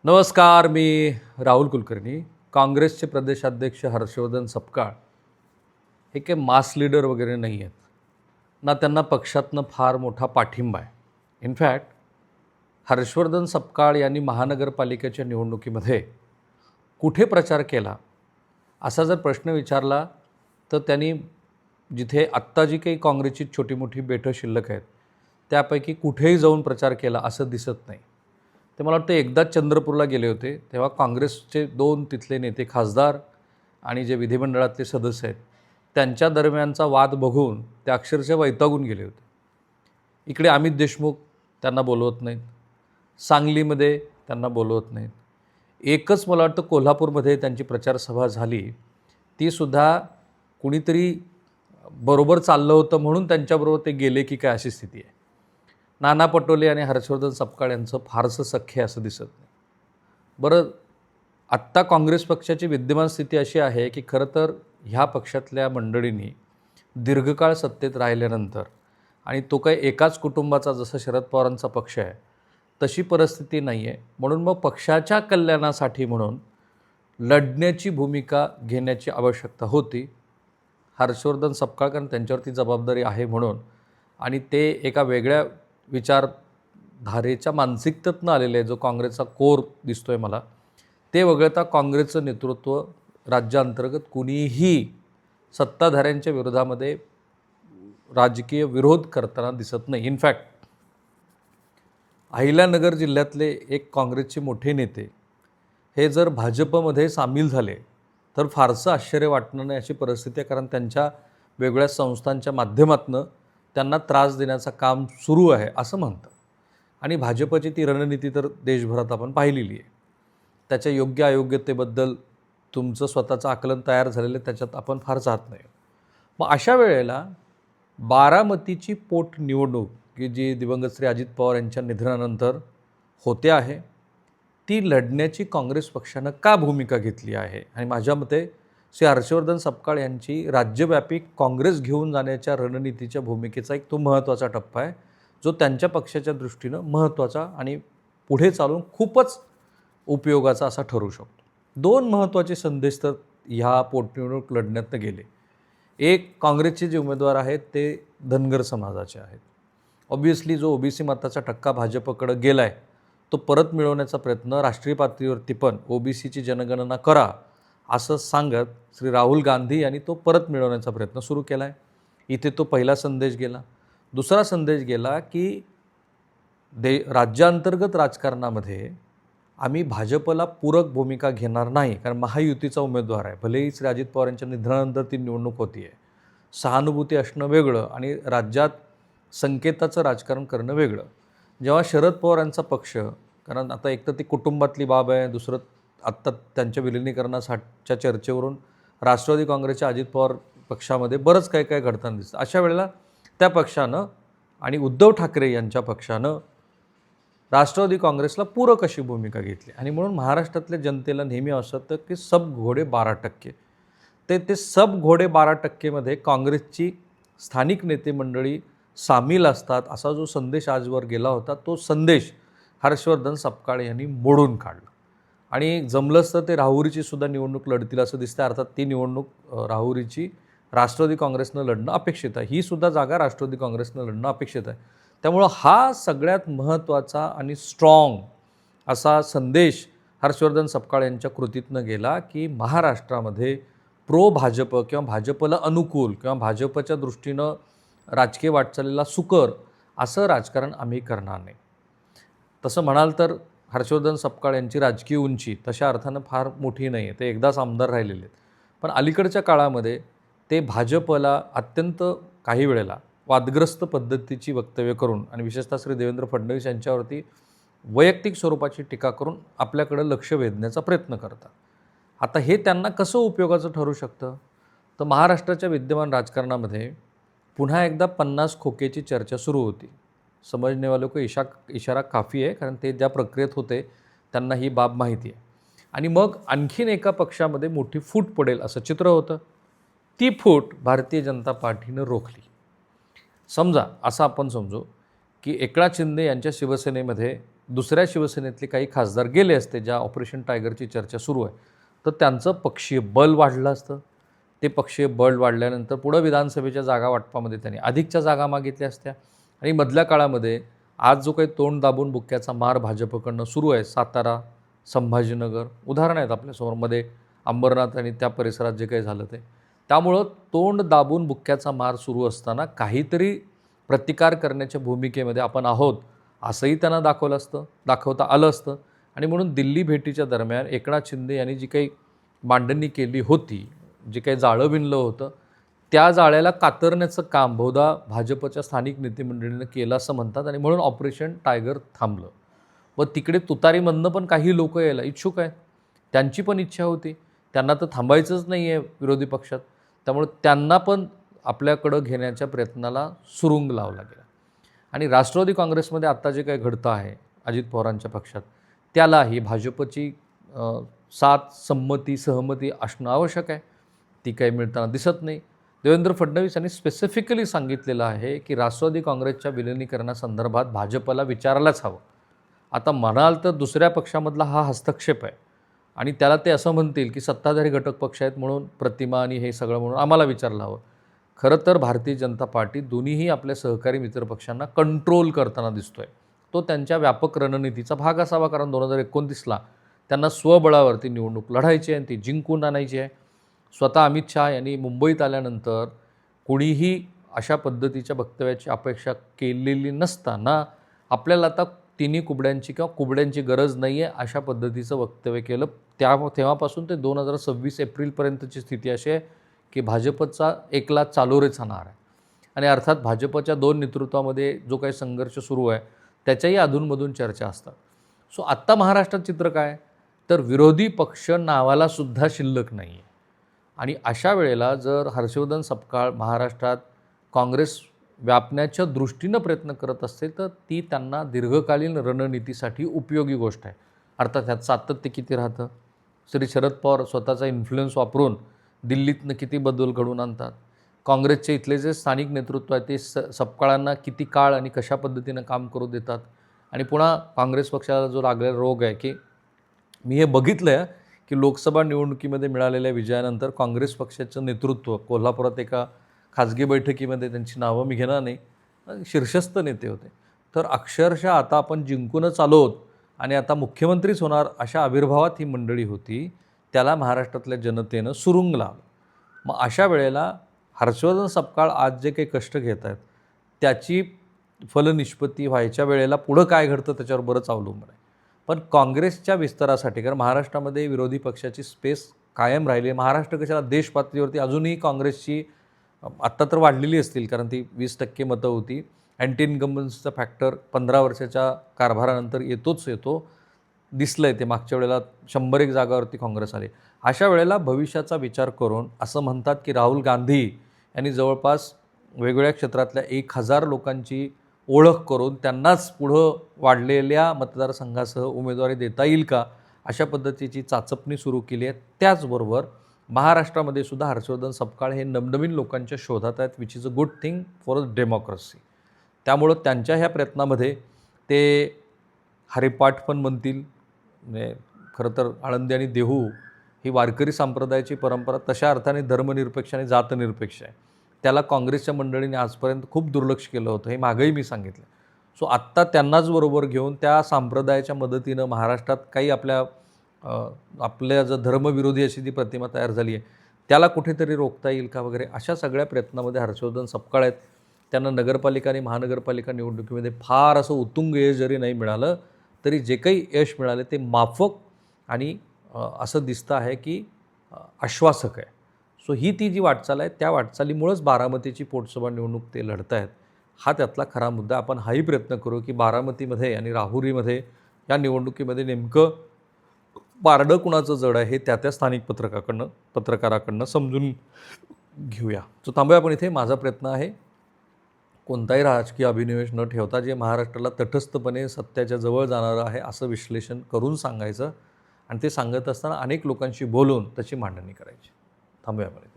नमस्कार, मी राहुल कुलकर्णी. काँग्रेसचे प्रदेशाध्यक्ष हर्षवर्धन सपकाळ हे काही मास लीडर वगैरे नाही आहेत ना, त्यांना पक्षातनं फार मोठा पाठिंबा आहे. इनफॅक्ट हर्षवर्धन सपकाळ यांनी महानगरपालिकेच्या निवडणुकीमध्ये कुठे प्रचार केला असा जर प्रश्न विचारला तर त्यांनी जिथे आत्ता जी काही काँग्रेसची छोटी मोठी बेटं शिल्लक आहेत त्यापैकी कुठेही जाऊन प्रचार केला असं दिसत नाही. ते मला वाटतं एकदाच चंद्रपूरला गेले होते, तेव्हा काँग्रेसचे 2 तिथले नेते खासदार आणि जे विधिमंडळातले सदस्य आहेत त्यांच्या दरम्यानचा वाद बघून ते अक्षरशः वैतागून गेले होते. इकडे अमित देशमुख त्यांना बोलवत नाहीत, सांगलीमध्ये त्यांना बोलवत नाहीत. एकच मला वाटतं कोल्हापूरमध्ये त्यांची प्रचारसभा झाली, तीसुद्धा कुणीतरी बरोबर चाललं होतं म्हणून त्यांच्याबरोबर ते गेले की काय अशी स्थिती आहे. नाना पटोले आणि हर्षवर्धन सपकाळ यांचं फारसं सख्य असं दिसत नाही. बरं, आत्ता काँग्रेस पक्षाची विद्यमान स्थिती अशी आहे की खरं तर ह्या पक्षातल्या मंडळींनी दीर्घकाळ सत्तेत राहिल्यानंतर आणि तो काही एकाच कुटुंबाचा जसं शरद पवारांचा पक्ष आहे तशी परिस्थिती नाही आहे. म्हणून मग पक्षाच्या कल्याणासाठी म्हणून लढण्याची भूमिका घेण्याची आवश्यकता होती. हर्षवर्धन सपकाळ कारण त्यांच्यावरती जबाबदारी आहे म्हणून, आणि ते एका वेगळ्या विचारधारेच्या मानसिकतेतनं आलेले आहे, जो काँग्रेसचा कोर दिसतो आहे मला, ते वगळता काँग्रेसचं नेतृत्व राज्याअंतर्गत कुणीही सत्ताधाऱ्यांच्या विरोधामध्ये राजकीय विरोध करताना दिसत नाही. इनफॅक्ट अहिल्यानगर जिल्ह्यातले एक काँग्रेसचे मोठे नेते हे जर भाजपमध्ये सामील झाले तर फारसं आश्चर्य वाटणार नाही अशी परिस्थिती आहे, कारण त्यांच्या वेगळ्या संस्थांच्या माध्यमातून त्यांना त्रास देण्याचं काम सुरू आहे असं म्हणतात. आणि भाजपची ती रणनीती तर देशभरात आपण पाहिलेली आहे. त्याच्या योग्य अयोग्यतेबद्दल तुमचं स्वतःचं आकलन तयार झालेलं आहे, त्याच्यात आपण फार जात नाही. मग अशा वेळेला बारामतीची पोटनिवडणूक की जी दिवंगत श्री अजित पवार यांच्या निधनानंतर होते आहे, ती लढण्याची काँग्रेस पक्षानं का भूमिका घेतली आहे. आणि माझ्या मते श्री हर्षवर्धन सपकाळ यांची राज्यव्यापी काँग्रेस घेऊन जाण्याच्या रणनीतीच्या भूमिकेचा एक तो महत्त्वाचा टप्पा आहे, जो त्यांच्या पक्षाच्या दृष्टीनं महत्त्वाचा आणि पुढे चालून खूपच उपयोगाचा असा ठरू शकतो. 2 महत्त्वाचे संदेश तर ह्या पोटनिवडणूक लढण्यातनं गेले. एक, काँग्रेसचे जे उमेदवार आहेत ते धनगर समाजाचे आहेत. ऑब्व्हियसली जो ओबीसी मताचा टक्का भाजपकडं गेला आहे तो परत मिळवण्याचा प्रयत्न राष्ट्रीय पातळीवरती पण ओबीसीची जनगणना करा असं सांगत श्री राहुल गांधी यांनी तो परत मिळवण्याचा प्रयत्न सुरू केला आहे. इथे तो पहिला संदेश गेला. दुसरा संदेश गेला की राज्यांतर्गत राजकारणामध्ये आम्ही भाजपला पूरक भूमिका घेणार नाही, कारण महायुतीचा उमेदवार आहे. भलेही श्री अजित पवार यांच्या निधनानंतर ती निवडणूक होती आहे. सहानुभूती असणं वेगळं आणि राज्यात संकेताचं राजकारण करणं वेगळं. जेव्हा शरद पवार यांचा पक्ष, कारण आता एक तर ती कुटुंबातली बाब आहे, दुसरं आत्ता त्यांच्या विलिनीकरणासाठीच्या चर्चेवरून राष्ट्रवादी काँग्रेसच्या अजित पवार पक्षामध्ये बरंच काय काय घडताना दिसतं. अशा वेळेला त्या पक्षानं आणि उद्धव ठाकरे यांच्या पक्षानं राष्ट्रवादी काँग्रेसला पूरक अशी भूमिका घेतली. आणि म्हणून महाराष्ट्रातल्या जनतेला नेहमी असं होतं की सब घोडे 12%. ते सब घोडे 12%मध्ये काँग्रेसची स्थानिक नेते मंडळी सामील असतात असा जो संदेश आजवर गेला होता, तो संदेश हर्षवर्धन सपकाळ यांनी मोडून काढला. आणि जमलंच तर ते राहुरीची सुद्धा निवडणूक लढतील असं दिसतं. अर्थात ती निवडणूक राहुरीची राष्ट्रवादी काँग्रेसनं लढणं अपेक्षित आहे. ही सुद्धा जागा राष्ट्रवादी काँग्रेसनं लढणं अपेक्षित आहे. त्यामुळं हा सगळ्यात महत्त्वाचा आणि स्ट्रॉंग असा संदेश हर्षवर्धन सपकाळ यांच्या कृतीतनं गेला की महाराष्ट्रामध्ये प्रो भाजप किंवा भाजपला अनुकूल किंवा भाजपच्या दृष्टीनं राजकीय वाटचालीला सुकर असं राजकारण आम्ही करणार नाही. तसं म्हणाल तर हर्षवर्धन सपकाळ यांची राजकीय उंची तशा अर्थानं फार मोठी नाही आहे. ते एकदाच आमदार राहिलेले आहेत. पण अलीकडच्या काळामध्ये ते भाजपला अत्यंत काही वेळेला वादग्रस्त पद्धतीची वक्तव्य करून आणि विशेषतः श्री देवेंद्र फडणवीस यांच्यावरती वैयक्तिक स्वरूपाची टीका करून आपल्याकडं लक्ष वेधण्याचा प्रयत्न करतात. आता हे त्यांना कसं उपयोगाचं ठरू शकतं, तर महाराष्ट्राच्या विद्यमान राजकारणामध्ये पुन्हा एकदा 50 खोकेची चर्चा सुरू होती. समजने वालों को इशारा काफ़ी आहे, कारण ते ज्या प्रक्रियेत होते त्यांना ही बाब माहिती आहे. आणि मग आणखीन एका पक्षामध्ये मोठी फूट पडेल असं चित्र होतं. ती फूट भारतीय जनता पार्टीनं रोखली. समजा असं आपण समजू की एकनाथ शिंदे यांच्या शिवसेनेमध्ये दुसऱ्या शिवसेनेतले काही खासदार गेले असते, ज्या ऑपरेशन टायगरची चर्चा सुरू आहे, तर त्यांचं पक्षीय बल वाढलं असतं. ते पक्षीय बळ वाढल्यानंतर पुढं विधानसभेच्या जागा वाटपामध्ये त्यांनी अधिकच्या जागा मागितल्या असत्या. आणि मधल्या काळामध्ये आज जो काही तोंड दाबून बुक्क्याचा मार भाजपकडनं सुरू आहे, सातारा, संभाजीनगर उदाहरण आहेत आपल्यासमोर, मध्ये अंबरनाथ आणि त्या परिसरात जे काही झालं ते. त्यामुळं तोंड दाबून बुक्क्याचा मार सुरू असताना काहीतरी प्रतिकार करण्याच्या भूमिकेमध्ये आपण आहोत असंही त्यांना दाखवता आलं असतं. आणि म्हणून दिल्ली भेटीच्या दरम्यान एकनाथ शिंदे यांनी जी काही मांडणी केली होती, जे काही जाळं विणलं होतं, त्या जाळ्याला कातरण्याचं काम बहुधा भाजपच्या स्थानिक नेतेमंडळीनं केलं असं म्हणतात. आणि म्हणून ऑपरेशन टायगर थांबलं. व तिकडे तुतारीमधनं पण काही लोक यायला इच्छुक आहेत, त्यांची पण इच्छा होती, त्यांना तर थांबायचंच नाही आहे विरोधी पक्षात, त्यामुळे त्यांना पण आपल्याकडं घेण्याच्या प्रयत्नाला सुरुंग लावला गेला. आणि राष्ट्रवादी काँग्रेसमध्ये आत्ता जे काही घडतं आहे अजित पवारांच्या पक्षात, त्यालाही भाजपची साथ, संमती, सहमती असणं आवश्यक आहे. ती काही मिळताना दिसत नाही. देवेंद्र फडणवीस यांनी स्पेसिफिकली सांगितलेलं आहे की राष्ट्रवादी काँग्रेसच्या विलिनीकरणासंदर्भात भाजपला विचारायलाच हवं. आता म्हणाल तर दुसऱ्या पक्षामधला हा हस्तक्षेप आहे आणि त्याला ते असं म्हणतील की सत्ताधारी घटक पक्ष आहेत म्हणून प्रतिमा आणि हे सगळं म्हणून आम्हाला विचारलं हवं. खरं तर भारतीय जनता पार्टी दोन्हीही आपल्या सहकारी मित्रपक्षांना कंट्रोल करताना दिसतोय. तो त्यांच्या व्यापक रणनीतीचा भाग असावा, कारण 2029ला त्यांना स्वबळावरती निवडणूक लढायची आहे आणि ती जिंकून आणायची आहे. स्वतः अमित शहा यांनी मुंबईत आल्यानंतर कोणीही अशा पद्धतीच्या वक्तव्याची अपेक्षा केलेली नसताना आपल्याला आता तिन्ही कुबड्यांची किंवा कुबड्यांची गरज नाही आहे अशा पद्धतीचं वक्तव्य केलं. तेव्हापासून ते 2026 एप्रिलपर्यंतची स्थिती अशी आहे की भाजपचा एकला चालोरेचा नार आहे. आणि अर्थात भाजपच्या दोन नेतृत्वामध्ये जो काही संघर्ष सुरू आहे त्याच्याही अधूनमधून चर्चा असतात. सो आत्ता महाराष्ट्रात चित्र काय, तर विरोधी पक्ष नावालासुद्धा शिल्लक नाही आहे. आणि अशा वेळेला जर हर्षवर्धन सपकाळ महाराष्ट्रात काँग्रेस व्यापण्याच्या दृष्टीनं प्रयत्न करत असेल तर ती त्यांना दीर्घकालीन रणनीतीसाठी उपयोगी गोष्ट आहे. अर्थात ह्यात सातत्य किती राहतं, श्री शरद पवार स्वतःचा इन्फ्लुएन्स वापरून दिल्लीतनं किती बदल घडवून आणतात, काँग्रेसचे इथले जे स्थानिक नेतृत्व आहे ते सपकाळांना किती काळ आणि कशा पद्धतीनं काम करू देतात. आणि पुन्हा काँग्रेस पक्षाला जो लागलेला रोग आहे की मी हे बघितलं आहे की लोकसभा निवडणुकीमध्ये मिळालेल्या विजयानंतर काँग्रेस पक्षाचं नेतृत्व कोल्हापुरात एका खाजगी बैठकीमध्ये, त्यांची नावं मी घेणार नाही, शीर्षस्थ नेते होते, तर अक्षरशः आता आपण जिंकूनच आलो आहोत आणि आता मुख्यमंत्रीच होणार अशा आविर्भावात ही मंडळी होती. त्याला महाराष्ट्रातल्या जनतेनं सुरुंग लावलं. मग अशा वेळेला हर्षवर्धन सपकाळ आज जे काही कष्ट घेत आहेत त्याची फलनिष्पत्ती व्हायच्या वेळेला पुढं काय घडतं त्याच्यावर बरंच अवलंबून आहे. पण काँग्रेसच्या विस्तारासाठी, कारण महाराष्ट्रामध्ये विरोधी पक्षाची स्पेस कायम राहिली आहे. महाराष्ट्र कशाला देश पातळीवरती अजूनही काँग्रेसची आत्ता तर वाढलेली असतील, कारण ती 20% मतं होती. अँटी इन्कम्बन्सचा फॅक्टर 15 वर्षाच्या कारभारानंतर येतो, दिसलं आहे ते. मागच्या वेळेला 101 जागावरती काँग्रेस आली. अशा वेळेला भविष्याचा विचार करून असं म्हणतात की राहुल गांधी यांनी जवळपास वेगवेगळ्या क्षेत्रातल्या 1000 लोकांची ओळख करून त्यांनाच पुढं वाढलेल्या मतदारसंघासह उमेदवारी देता येईल का, अशा पद्धतीची चाचपणी सुरू केली आहे. त्याचबरोबर महाराष्ट्रामध्ये सुद्धा हर्षवर्धन सपकाळ हे नवनवीन लोकांच्या शोधात आहेत, which is a good thing for a democracy. त्यामुळं त्यांच्या ह्या प्रयत्नामध्ये ते हरिपाठ पण म्हणतील. म्हणजे खरं तर आळंदी आणि देहू ही वारकरी संप्रदायाची परंपरा तशा अर्थाने धर्मनिरपेक्ष आणि जातनिरपेक्ष आहे. त्याला काँग्रेसच्या मंडळींनी आजपर्यंत खूप दुर्लक्ष केलं होतं, हे मागंही मी सांगितलं. सो आत्ता त्यांनाच बरोबर घेऊन त्या संप्रदायाच्या मदतीनं महाराष्ट्रात काही आपल्या जर धर्मविरोधी अशी ती प्रतिमा तयार झाली आहे त्याला कुठेतरी रोखता येईल का वगैरे, अशा सगळ्या प्रयत्नामध्ये हर्षवर्धन सपकाळ आहेत. त्यांना नगरपालिका आणि महानगरपालिका निवडणुकीमध्ये फार असं उत्तुंग यश जरी नाही मिळालं तरी जे काही यश मिळाले ते माफक आणि असं दिसतं आहे की आश्वासक आहे. सो ही ती जी वाटचाल आहे त्या वाटचालीमुळंच बारामतीची पोटसभा निवडणूक ते लढत आहेत. हा त्यातला खरा मुद्दा. आपण हाही प्रयत्न करू की बारामतीमध्ये आणि राहुरीमध्ये या निवडणुकीमध्ये नेमकं पारडं कुणाचं जड आहे हे त्या स्थानिक पत्रकाराकडनं समजून घेऊया. सो थांबूया आपण इथे. माझा प्रयत्न आहे कोणताही राजकीय अभिनिवेश न ठेवता जे महाराष्ट्राला तटस्थपणे सत्याच्या जवळ जाणारं आहे असं विश्लेषण करून सांगायचं आणि ते सांगत असताना अनेक लोकांशी बोलून त्याची मांडणी करायची. थांबूया आपण.